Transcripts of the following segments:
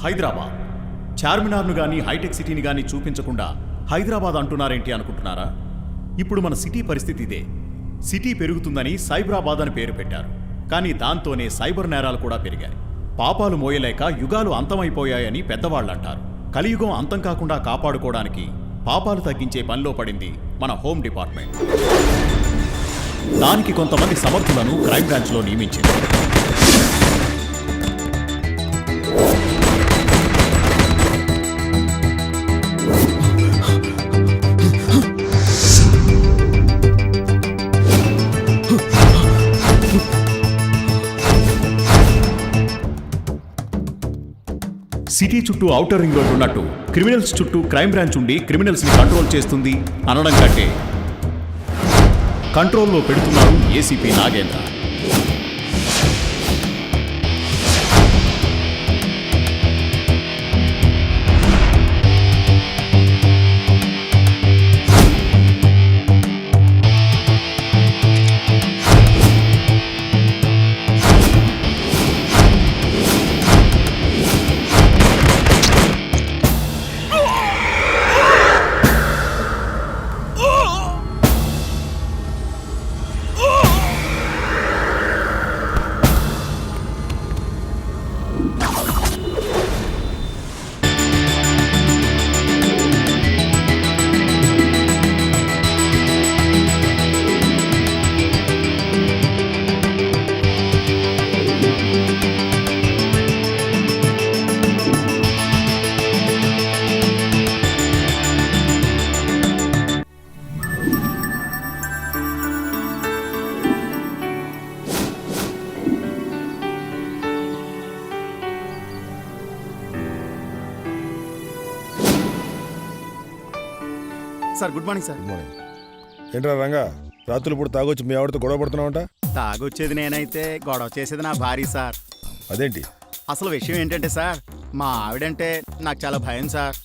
హైదరాబాద్ చార్మినార్ను కానీ హైటెక్ సిటీని కానీ చూపించకుండా హైదరాబాద్ అంటున్నారేంటి అనుకుంటున్నారా? ఇప్పుడు మన సిటీ పరిస్థితి ఇదే. సిటీ పెరుగుతుందని సైబరాబాద్ అని పేరు పెట్టారు. కానీ దాంతోనే సైబర్ నేరాలు కూడా పెరిగాయి. పాపాలు మోయలేక యుగాలు అంతమైపోయాయని పెద్దవాళ్ళు అంటారు. కలియుగం అంతం కాకుండా కాపాడుకోవడానికి పాపాలు తగ్గించే పనిలో పడింది మన హోమ్ డిపార్ట్మెంట్. దానికి కొంతమంది సమర్థులను క్రైమ్ బ్రాంచ్లో నియమించింది. సిటీ చుట్టూ ఔటర్ రింగ్ రోడ్ ఉన్నట్టు క్రిమినల్స్ చుట్టూ క్రైమ్ బ్రాంచ్ ఉండి క్రిమినల్స్ని కంట్రోల్ చేస్తుంది అనడం కంటే కంట్రోల్లో పెడుతున్నారు ACP Nagendra. Sir good morning sir. Good morning. ఏంట్రా రంగా, రాత్రులు ఇప్పుడు తాగొచ్చి మీ ఆవిడతో గొడవ పడుతున్నావంట? తాగొచ్చేది నేనైతే గొడవ చేసేది నా భార్య సార్. అదేంటి? అసలు విషయం ఏంటంటే సార్, మా ఆవిడంటే నాకు చాలా భయం సార్.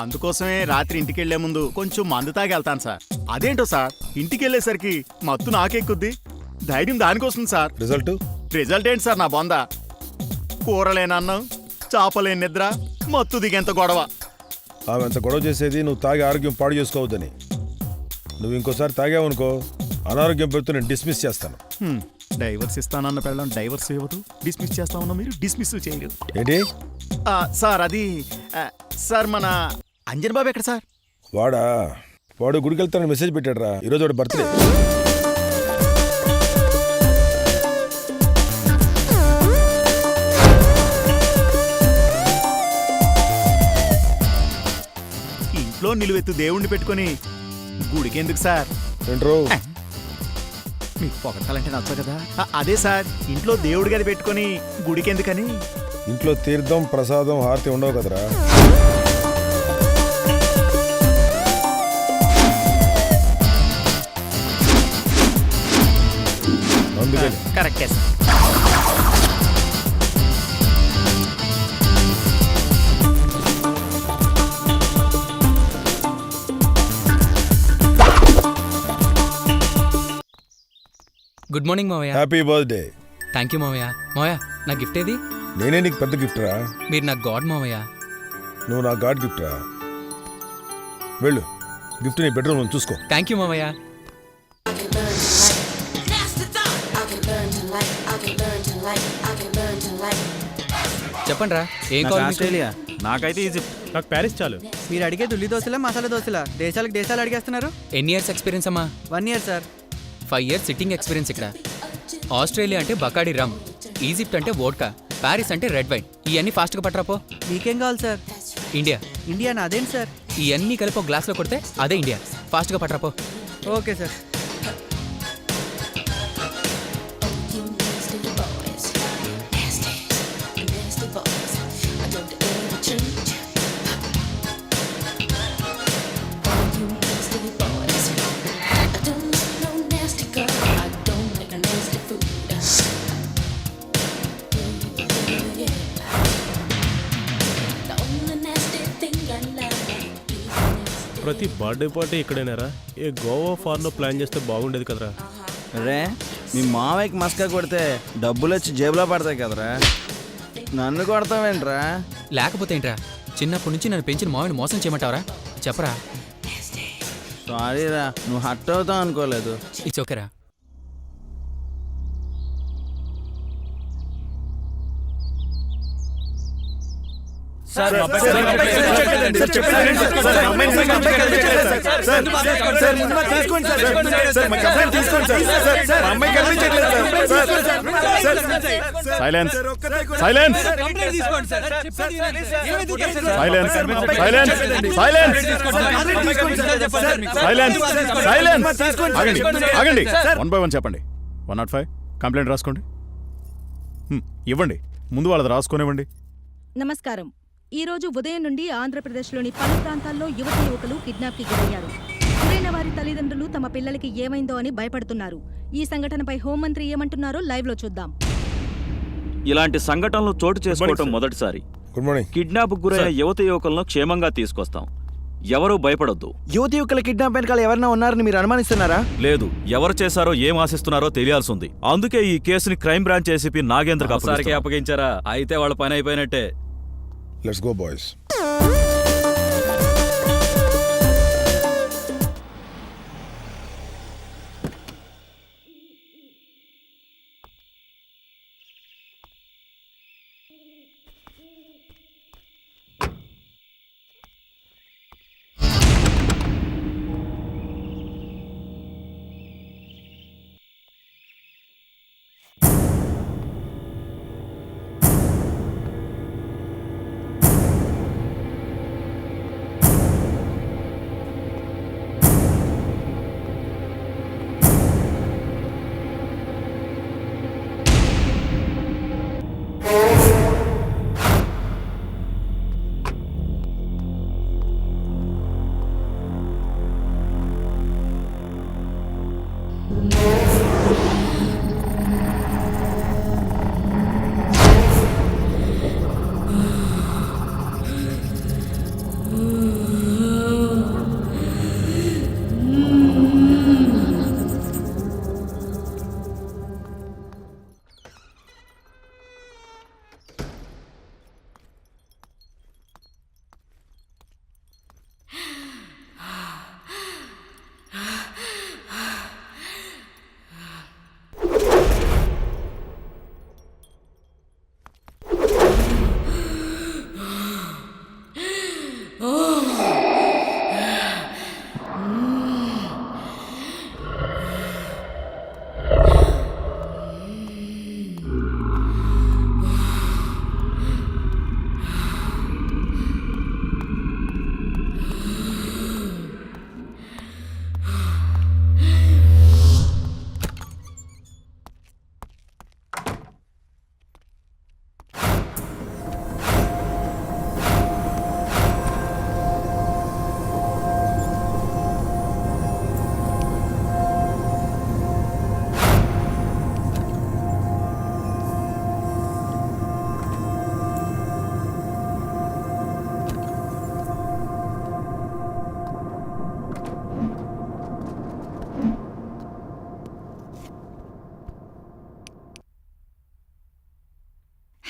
అందుకోసమే రాత్రి ఇంటికి వెళ్లే ముందు కొంచెం మందు తాగి వెళ్తాను సార్. అదేంటో సార్, ఇంటికి వెళ్ళేసరికి మత్తు నాకెక్కుద్ది. ధైర్యం దానికోసం సార్. రిజల్ట్ ఏంటి సార్ నా బొంద? కూరలేని అన్నం, చాపలేని నిద్ర, మత్తు దిగేంత గొడవ. ఆమె అంత గొడవ చేసేది నువ్వు తాగి ఆరోగ్యం పాడు చేసుకోవద్దని. నువ్వు ఇంకోసారి తాగావనుకో అనారోగ్యం పెడుతూ నేను డిస్మిస్ చేస్తాను. డైవర్స్ ఇస్తానన్న పెళ్ళం డైవర్స్ ఇవ్వదు, డిస్మిస్ చేస్తామన్నా మీరు డిస్మిస్ చేయరు ఏంటి? సార్ అది సార్ మన అంజన్ బాబు ఎక్కడ సార్? వాడు గుడికి వెళ్తానని మెసేజ్ పెట్టాడు రా. ఈరోజు వాడు బర్త్డే. ఇంట్లో నిలువెత్తు దేవుణ్ణి పెట్టుకుని గుడికి ఎందుకు సార్? ఏంట్రో మీకు పొగట్టాలంటే నచ్చ కదా. అదే సార్, ఇంట్లో దేవుడి గది పెట్టుకుని గుడికి ఎందుకని. ఇంట్లో తీర్థం ప్రసాదం హారతి ఉండవు కదరా. అందుకని కరెక్టే సార్. గుడ్ మార్నింగ్ మావయ్య. Happy birthday. థ్యాంక్ యూ మావయ్య. మావయ్య నా గిఫ్ట్ ఏది? నేనే నీకు పెద్ద గిఫ్ట్ రా. మీరు నా గాడ్ మావయ్య. నువ్వు నా గాడ్ గిఫ్ట్ రా. వెళ్ళు, గిఫ్ట్ నీ బెడ్రూమ్ చూసుకో. థ్యాంక్ యూ మావయ్య. చెప్పండి రా, ఏం కావాలి? ఆస్ట్రేలియా. నాకైతే ఈజిప్ట్. నాకు ప్యారిస్ చాలు. మీరు అడిగే దుల్లి దోశలా మసాలా దోశలా? దేశాలు అడిగేస్తున్నారు. ఎన్ని ఇయర్స్ ఎక్స్పీరియన్స్ అమ్మా? 1 year sir. 5 years sitting experience ఇక్కడ. ఆస్ట్రేలియా అంటే బకాడి రమ్, ఈజిప్ట్ అంటే వోడ్కా, ప్యారిస్ అంటే రెడ్ వైన్. ఇవన్నీ ఫాస్ట్గా పట్టరాపో. మీకేం కావాలి సార్? ఇండియా అదేంటి సార్? ఇవన్నీ కలిపి ఒక గ్లాస్లో కొడితే అదే ఇండియా. ఫాస్ట్గా పట్టరాపో. Okay sir. ప్రతి బర్త్డే పార్టీ ఇక్కడేనారా? ఏ గోవా ఫార్లో ప్లాన్ చేస్తే బాగుండేది కదరా. రే, మీ మావయ్యకి మస్కా కొడితే డబ్బులు వచ్చి జేబులో పడతాయి కదరా. నన్ను కొడతావేంట్రా? లేకపోతే ఏంట్రా, చిన్నప్పటి నుంచి నన్ను పెంచిన మావిని మోసం చేయమంటావరా? చెప్పరా. సారీరా, నువ్వు హట్ అవుతావు అనుకోలేదు. ఇట్స్ ఓకేరా. Silence silence silence silence silence ఆగండి ఆగండి. 1 by 1 చెప్పండి. 105 కంప్లైంట్ రాసుకోండి. ఇవ్వండి, ముందు వాళ్ళది రాసుకొనివ్వండి. నమస్కారం. ఈ రోజు ఉదయం నుండి ఆంధ్రప్రదేశ్లోని పలు ప్రాంతాల్లో యువతి యువకులు కిడ్నాప్కి గురయ్యారు. గురైన వారి తల్లిదండ్రులు తమ పిల్లలకి ఏమైందో అని భయపడుతున్నారు. ఈ సంఘటనపై హోంమంత్రి ఏమంటున్నారో లైవ్లో చూద్దాం. ఇలాంటి సంఘటనలు చోటు చేసుకోవటం మొదటిసారి. Good morning. కిడ్నాప్ గురైన యువతి యువకులను క్షేమంగా తీసుకొస్తాం. ఎవరూ భయపడొద్దు. యువతి యువకుల కిడ్నాప్ వెనకాల ఎవరైనా ఉన్నారని మీరు అనుమానిస్తున్నారా? లేదు, ఎవరు చేశారో ఏం ఆశిస్తున్నారో తెలియాల్సి ఉంది. అందుకే ఈ కేసుని క్రైమ్ బ్రాంచ్ ఏసీపీ నాగేంద్ర అప్పగించారా? అయితే వాళ్ళ పని అయిపోయినట్టే. Let's go boys.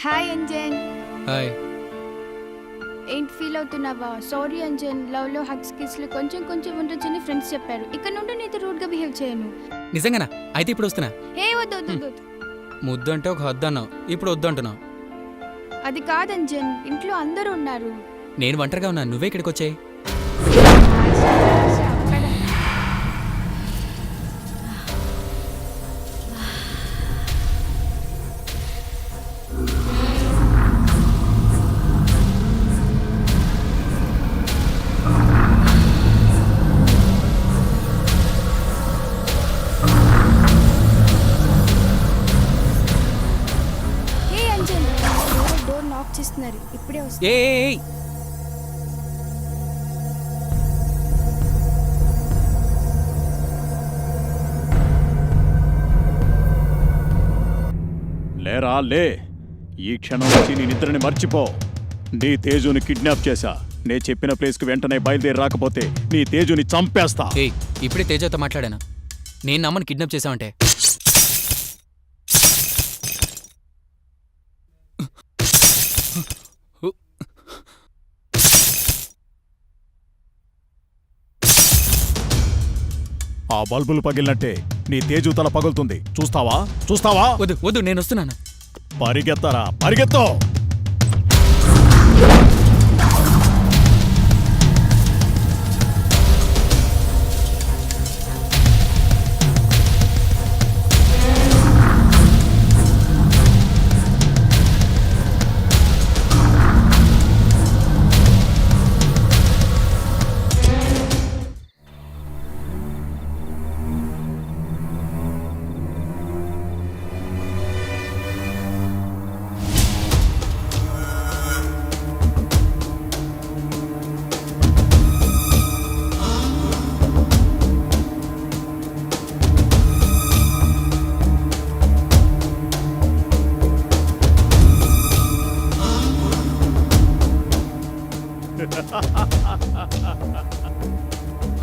Hi Anjan. Hi. ఏంటి ఫీల్ అవుతున్నావా? సారీ అంజన్, లవ్ లో హగ్స్ కిస్లు కొంచెం కొంచెం ఉండొచ్చని ఫ్రెండ్స్ చెప్పారు. ఇక్కడ నుండి నీతో రూడ్ గా బిహేవ్ చేయను. నిజంగానా? అయితే ఇప్పుడు వస్తున్నా. ఏ వద్దు వద్దు వద్దు. ముద్దు అంటే ఒక హద్దు అన్నావు, ఇప్పుడు వద్దు అంటున్నావు. అది కాదంజన్, ఇంట్లో అందరూ ఉన్నారు. నేను ఒంటరిగా ఉన్నాను, నువ్వే ఇక్కడికి వచ్చాయి. డోర్ నాక్ చేస్తున్నారు, ఇప్పుడే వస్తారు. ఏయ్, లేరా లే. ఈ క్షణం నుంచి నీ నిద్రని మర్చిపో. నీ తేజుని కిడ్నాప్ చేశా. నే చెప్పిన ప్లేస్కి వెంటనే బయలుదేరి రాకపోతే నీ తేజుని చంపేస్తా. ఏయ్, ఇప్పుడే తేజతో మాట్లాడాను. నేను నమ్మని కిడ్నాప్ చేశావంటే ఆ బల్బులు పగిలినట్టే నీ తేజు తల పగులుతుంది. చూస్తావా? చూస్తావా? వద్దు వద్దు, నేను వస్తున్నాను. పరిగెత్తరా, పరిగెత్తో!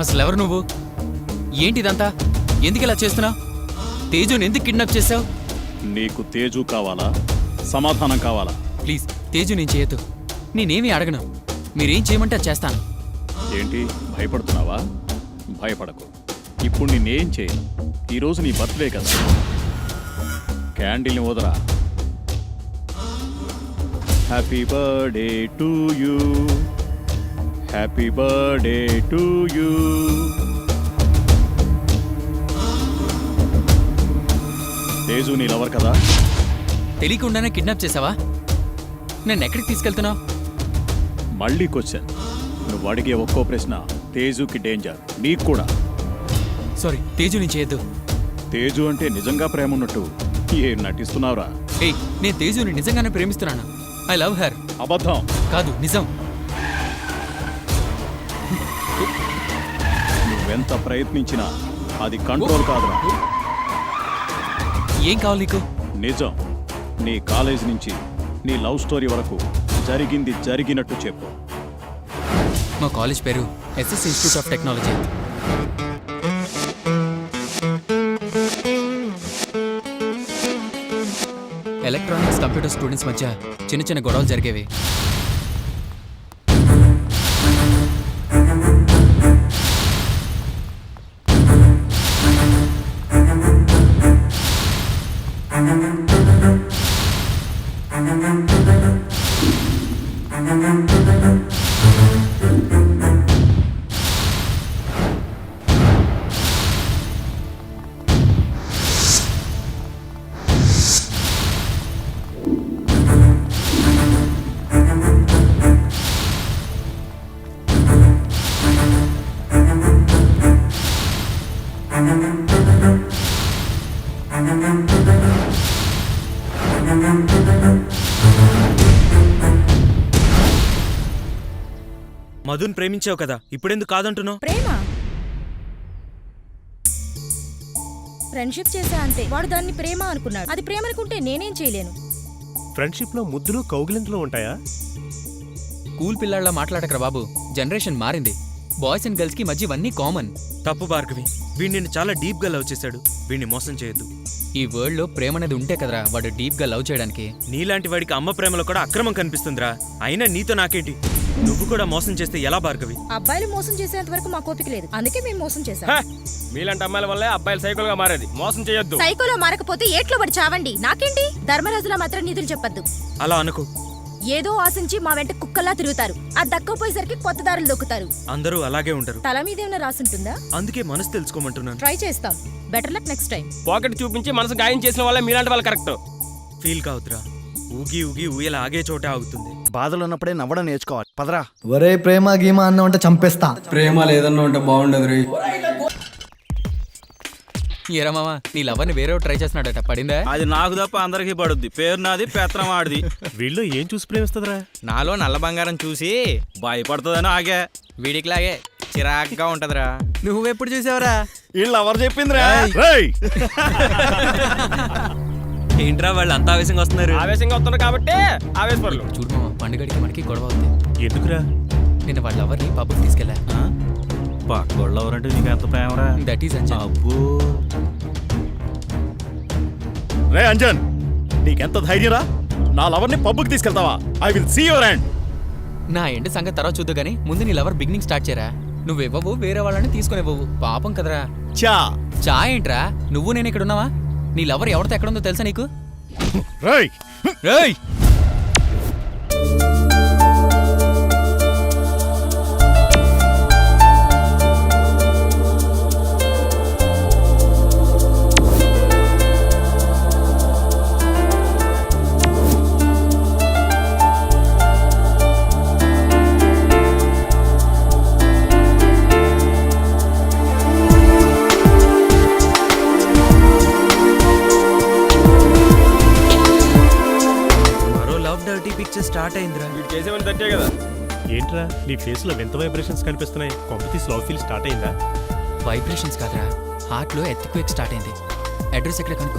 అసలు ఎవరు నువ్వు? ఏంటిదంతా? ఎందుకు ఇలా చేస్తున్నావు? తేజుని ఎందుకు కిడ్నాప్ చేసావు? నీకు తేజు కావాలా? సమాధానం కావాలా? ప్లీజ్ తేజు, నేను చేయొద్దు. నేనేమీ అడగను. మీరేం చేయమంటే అది చేస్తాను. ఏంటి భయపడుతున్నావా? భయపడకు. ఇప్పుడు నిన్నేం చేయను. ఈరోజు నీ బర్త్డే కదా. క్యాండిల్ని వదరా. Happy birthday to you, happy birthday to you. Teju నీ లవర్ కదా? తెలియకుండానే కిడ్నాప్ చేసావా? నన్ను ఎక్కడికి తీసుకెళ్తున్నావు? మళ్ళీ క్వశ్చన్. నువ్వు అడిగే ఒక్కో ప్రశ్న తేజుకి డేంజర్, నీకు కూడా. సారీ తేజు, నేను చేయొద్దు. తేజు అంటే నిజంగా ప్రేమ ఉన్నట్టు ఏం నటిస్తున్నావురా? ఏయ్, నేను తేజుని నిజంగానే ప్రేమిస్తున్నాను. I love her. అబద్ధం. కాదు, నిజం. నువ్వెంత ప్రయత్నించినా అది కంట్రోల్ కాదురా. ఏం కావాలి నీకు? నిజం. నీ కాలేజ్ నుంచి నీ లవ్ స్టోరీ వరకు జరిగింది జరిగినట్టు చెప్పు. మా కాలేజ్ పేరు SS institute of technology. Electronics computer students మధ్య చిన్న చిన్న గొడవలు జరిగేవి. మధుని ప్రేమించావు కదా, ఇప్పుడెందుకు కాదంటున్నావు? ప్రేమ ఫ్రెండ్షిప్ చేసా అంతే. వాడు దాన్ని ప్రేమ అనుకున్నాడు. అది ప్రేమ అనుకుంటే నేనేం చేయలేను. ఫ్రెండ్షిప్ లో ముద్దులు కౌగిలింతలు ఉంటాయా? కూల్ పిల్లాళ్ళ మాట్లాడకరా బాబు. జనరేషన్ మారింది. బాయ్స్ అండ్ గర్ల్స్ కి మధ్య ఇవన్నీ కామన్. తప్పు భార్గవి, వీడు నిన్ను చాలా డీప్ గా లవ్ చేశాడు. వీడిని మోసం చేయొద్దు. ఈ వరల్డ్ లో ప్రేమ అనేది ఉంటే కదరా వాడు డీప్ గా లవ్ చేయడానికి. నీలాంటి వాడికి అమ్మ ప్రేమలో కూడా అక్రమం కనిపిస్తుందిరా. అయినా నీతో నాకేంటి? నువ్వు కూడా మోసం చేస్తే ఎలా భార్గవి? అబ్బాయిలు మోసం చేసేంత వరకు మా కోపిక లేదు. అందుకే మేము మోసం చేశాం. మీలాంటి అమ్మాయిల వల్లే అబ్బాయిలు సైకిల్ గా మారేది. మోసం చేయొద్దు. సైకోలో మారకపోతే ఏట్లో పడి చావండి. నాకేంటి? ధర్మరాజులా మాత్రం నీతులు చెప్పొద్దు. అలా అనుకో. ఏదో ఆశించి మా వెంట కుక్కల్లా తిరుగుతారు. అది దక్కపోయేసరికి కొత్త దారులు దొక్కుతారు. అందరూ అలాగే ఉంటారు. తల మీద ఏమైనా రాసుంటుందా? అందుకే మనసు తెలుసుకోమంటున్నాను. ట్రై చేస్తాం. Better luck next time. Pocket చూపించి మనసు గాయం చేసిన వాళ్ళే మీలాంటి వాళ్ళు కరెక్ట్. ఫీల్ కావద్దురా. ఊగి ఊగి ఊయల ఆగే చోటే ఆగుతుంది. బాధలు ఉన్నప్పుడే నవ్వడం నేర్చుకోవాలి. పదరా. ఒరే ప్రేమ గీమా అన్న ఉంటే చంపేస్తా. ప్రేమ లేదన్నా ఉంటే బాగుండదు రే. ఏరా మామ, నీ లవర్ని వేరే ట్రై చేస్తున్నాడట. పడిందా? అది నాకు తప్ప అందరికీ పడుద్ది. పేరు నాది, పెత్రం ఆడిది. వీళ్ళు ఏం చూసి ప్రేమిస్తుందిరా? నాలో నల్ల బంగారం చూసి భయపడుతుందని ఆగే. వీడికిలాగే చిరాగ్గా ఉంటదిరా. నువ్వెప్పుడు చూసావరా? వీళ్ళు ఎవరు చెప్పిందిరా? ఏంట్రా వాళ్ళు అంత ఆవేశంగా వస్తున్నారు? ఆవేశంగా వస్తున్నారు కాబట్టి ఆవేశపరులు. చూడు మామ, పండుగడికి మనకి గొడవ అవుతుంది. ఎందుకురా? నిన్న వాళ్ళ లవర్ని పబ్కి తీసుకెళ్ళా. పక్కోళ్ళు ఎవరంటే నీకు ఎంత ప్రేమరా? That is Anjan. అబ్బో. రే అంజన్, నీకెంత ధైర్యరా? నా లవర్ని పబ్కి తీసుకెళ్తావా? I will see your end. నా ఎండ్ సంగతి తర్వాత చూద్దు కానీ ముందు నీ లవర్ బిగినింగ్ స్టార్ట్ చేయరా. నువ్వివ్వవు, వేరే వాళ్ళని తీసుకునివ్వవు. పాపం కదరా. చా చా ఏంట్రా? నువ్వు నేను ఇక్కడ ఉన్నావా? నీ లవర్ ఎవరితో ఎక్కడుందో తెలుసా నీకు? రేయ్ రేయ్! మరో లవ్ డర్టీ పిక్చర్ స్టార్ట్ అయిందిరా. ఏంట్రా నీ ఫేస్ లో వింత వైబ్రేషన్స్ కనిపిస్తున్నాయి? కాంపిటీస్ లవ్ ఫీల్ స్టార్ట్ అయిందా? వైబ్రేషన్స్ కాదురా, హార్ట్లో ఎర్త్క్వేక్ స్టార్ట్ అయింది. అడ్రస్ ఎక్కడ కనుక్కో.